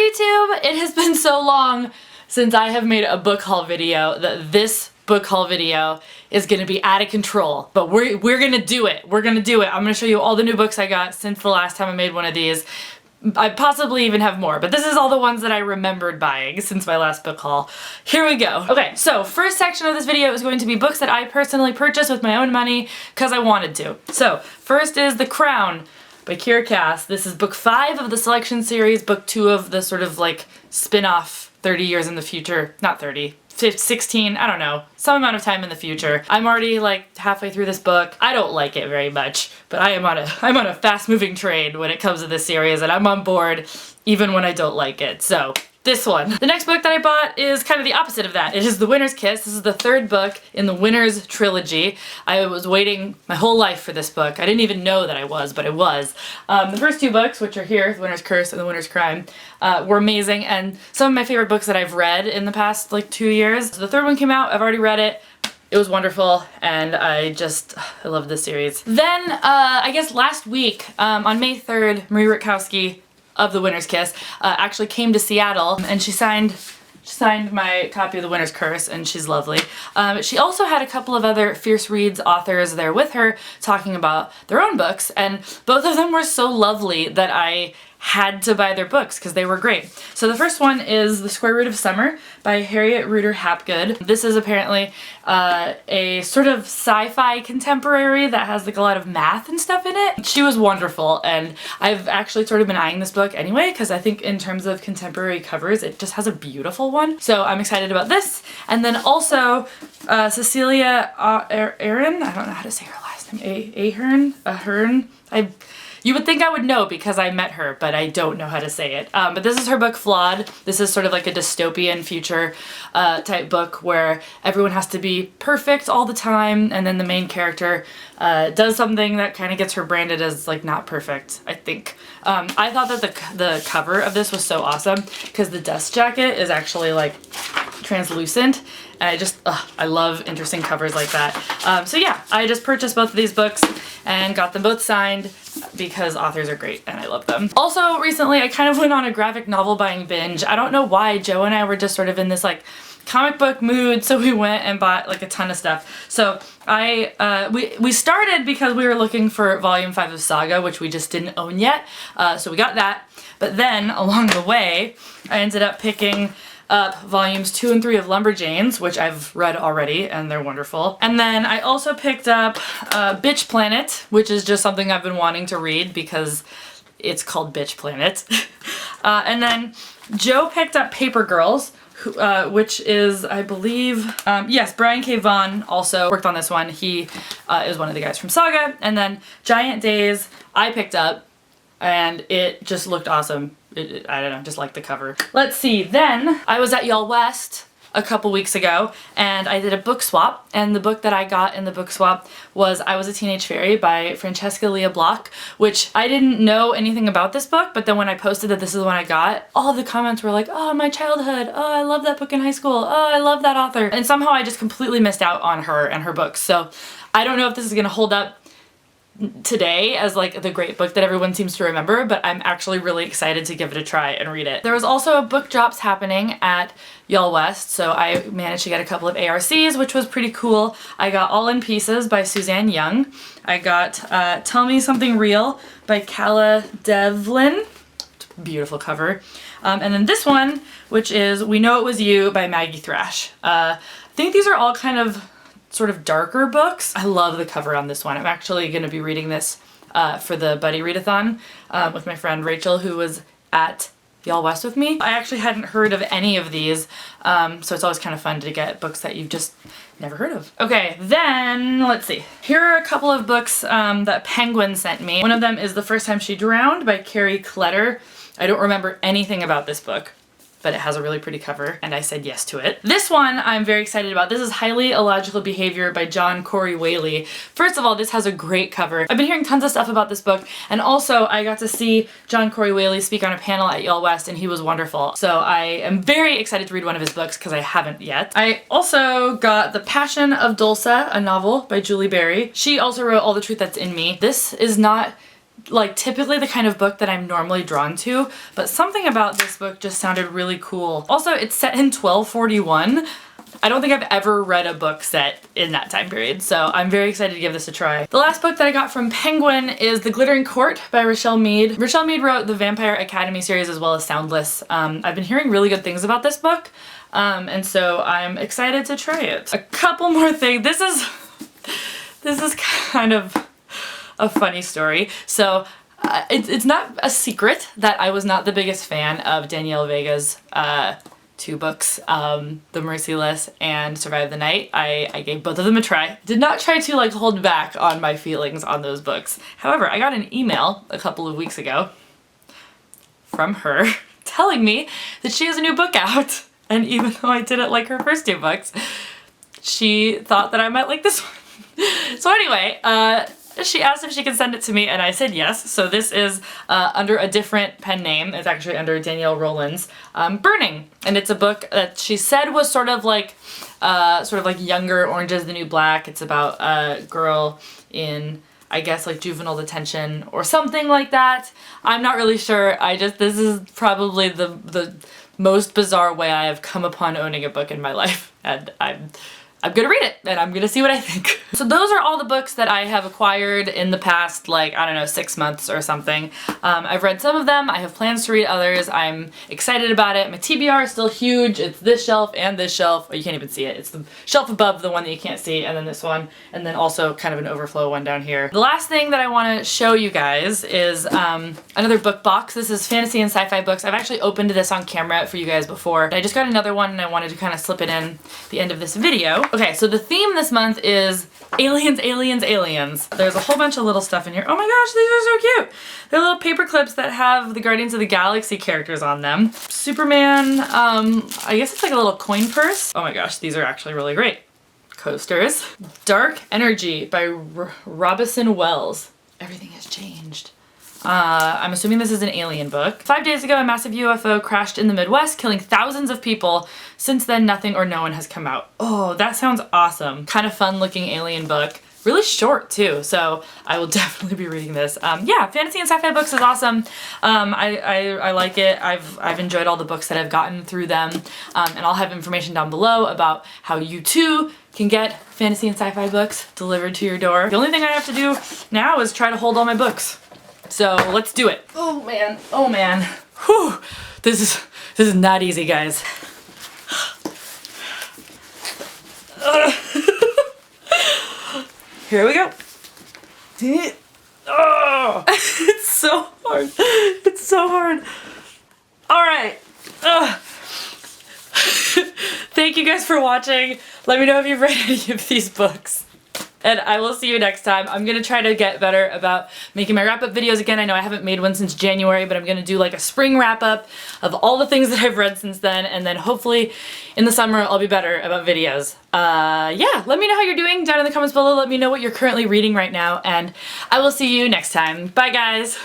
YouTube! It has been so long since I have made a book haul video that this book haul video is gonna be out of control. But we're gonna do it. We're gonna do it. I'm gonna show you all the new books I got since the last time I made one of these. I possibly even have more, but this is all the ones that I remembered buying since my last book haul. Here we go. Okay, so first section of this video is going to be books that I personally purchased with my own money because I wanted to. So first is The Crown by Kira Cass. This is book 5 of the selection series, book 2 of the sort of like spin-off 30 years in the future. Not 30. 16, I don't know, some amount of time in the future. I'm already like halfway through this book. I don't like it very much, but I'm on a fast-moving train when it comes to this series, and I'm on board even when I don't like it. So this one. The next book that I bought is kind of the opposite of that. It is The Winner's Kiss. This is the 3rd book in the Winner's trilogy. I was waiting my whole life for this book. I didn't even know that I was, but I was. The first 2 books, which are here, The Winner's Curse and The Winner's Crime, were amazing, and some of my favorite books that I've read in the past like 2 years. So the 3rd one came out, I've already read it. It was wonderful, and I love this series. Then, I guess last week, on May 3rd, Marie Rutkowski of The Winner's Kiss actually came to Seattle, and she signed my copy of The Winner's Curse, and she's lovely. She also had a couple of other Fierce Reads authors there with her talking about their own books, and both of them were so lovely that I had to buy their books because they were great. So the first one is The Square Root of Summer by Harriet Ruder Hapgood. This is apparently a sort of sci-fi contemporary that has like a lot of math and stuff in it. She was wonderful, and I've actually sort of been eyeing this book anyway because I think in terms of contemporary covers it just has a beautiful one. So I'm excited about this. And then also Cecilia Ahern, I don't know how to say her last name, Ahern. You would think I would know because I met her, but I don't know how to say it. But this is her book, Flawed. This is sort of like a dystopian future type book where everyone has to be perfect all the time, and then the main character does something that kind of gets her branded as like not perfect, I think. I thought that the cover of this was so awesome because the dust jacket is actually like translucent, and I love interesting covers like that. So yeah, I just purchased both of these books and got them both signed because authors are great and I love them. Also recently I kind of went on a graphic novel buying binge. I don't know why. Joe and I were just sort of in this like comic book mood, so we went and bought like a ton of stuff. So we started because we were looking for volume 5 of Saga, which we just didn't own yet. So we got that, but then along the way I ended up picking up volumes 2 and 3 of Lumberjanes, which I've read already and they're wonderful. And then I also picked up Bitch Planet, which is just something I've been wanting to read because it's called Bitch Planet. And then Joe picked up Paper Girls, which is, I believe, yes, Brian K. Vaughan also worked on this one. He is one of the guys from Saga. And then Giant Days I picked up, and it just looked awesome. I don't know, just like the cover. Let's see, then I was at Y'all West a couple weeks ago and I did a book swap, and the book that I got in the book swap was I Was a Teenage Fairy by Francesca Lia Block, which I didn't know anything about this book, but then when I posted that this is the one I got, all the comments were like, oh, my childhood, oh, I love that book in high school, oh, I love that author. And somehow I just completely missed out on her and her books. So I don't know if this is gonna hold up today as like the great book that everyone seems to remember, but I'm actually really excited to give it a try and read it. There was also book drops happening at Y'all West, so I managed to get a couple of ARCs, which was pretty cool. I got All in Pieces by Suzanne Young. I got Tell Me Something Real by Calla Devlin. Beautiful cover. And then this one, which is We Know It Was You by Maggie Thrash. I think these are all kind of sort of darker books. I love the cover on this one. I'm actually going to be reading this for the Buddy Readathon with my friend Rachel, who was at Y'all West with me. I actually hadn't heard of any of these, so it's always kind of fun to get books that you've just never heard of. Okay, then let's see. Here are a couple of books that Penguin sent me. One of them is The First Time She Drowned by Carrie Kletter. I don't remember anything about this book, but it has a really pretty cover, and I said yes to it. This one I'm very excited about. This is Highly Illogical Behavior by John Corey Whaley. First of all, this has a great cover. I've been hearing tons of stuff about this book, and also I got to see John Corey Whaley speak on a panel at Y'all West, and he was wonderful. So I am very excited to read one of his books because I haven't yet. I also got The Passion of Dulce, a novel by Julie Berry. She also wrote All the Truth That's in Me. This is not like typically the kind of book that I'm normally drawn to, but something about this book just sounded really cool. Also, it's set in 1241. I don't think I've ever read a book set in that time period, so I'm very excited to give this a try. The last book that I got from Penguin is The Glittering Court by Rochelle Mead. Rochelle Mead wrote the Vampire Academy series as well as Soundless. I've been hearing really good things about this book, and so I'm excited to try it. A couple more things. This is kind of a funny story. So it's not a secret that I was not the biggest fan of Danielle Vega's two books, The Merciless and Survive the Night. I gave both of them a try. Did not try to like hold back on my feelings on those books. However, I got an email a couple of weeks ago from her telling me that she has a new book out. And even though I didn't like her first two books, she thought that I might like this one. So anyway, she asked if she could send it to me and I said yes. So this is under a different pen name. It's actually under Danielle Rowland's Burning. And it's a book that she said was sort of like younger Orange is the New Black. It's about a girl in, I guess, like juvenile detention or something like that. I'm not really sure. This is probably the most bizarre way I have come upon owning a book in my life. And I'm gonna read it and I'm gonna see what I think. So those are all the books that I have acquired in the past, like, I don't know, 6 months or something. I've read some of them. I have plans to read others. I'm excited about it. My TBR is still huge. It's this shelf and this shelf. Oh, you can't even see it. It's the shelf above the one that you can't see, and then this one, and then also kind of an overflow one down here. The last thing that I want to show you guys is another book box. This is fantasy and sci-fi books. I've actually opened this on camera for you guys before. I just got another one and I wanted to kind of slip it in at the end of this video. Okay, so the theme this month is aliens, aliens, aliens. There's a whole bunch of little stuff in here. Oh my gosh, these are so cute. They're little paper clips that have the Guardians of the Galaxy characters on them. Superman, I guess it's like a little coin purse. Oh my gosh, these are actually really great. Coasters. Dark Energy by Robison Wells. Everything has changed. I'm assuming this is an alien book. 5 days ago, a massive UFO crashed in the Midwest, killing thousands of people. Since then, nothing or no one has come out. Oh, that sounds awesome. Kind of fun looking alien book. Really short too, so I will definitely be reading this. Yeah, fantasy and sci-fi books is awesome. I like it. I've enjoyed all the books that I've gotten through them, and I'll have information down below about how you too can get fantasy and sci-fi books delivered to your door. The only thing I have to do now is try to hold all my books. So let's do it. Oh man, oh man. Whew. This is not easy, guys. Here we go. Oh, it's so hard. It's so hard. All right. Thank you guys for watching. Let me know if you've read any of these books. And I will see you next time. I'm gonna try to get better about making my wrap-up videos again. I know I haven't made one since January, but I'm gonna do like a spring wrap-up of all the things that I've read since then, and then hopefully in the summer I'll be better about videos. Yeah, let me know how you're doing down in the comments below. Let me know what you're currently reading right now, and I will see you next time. Bye, guys.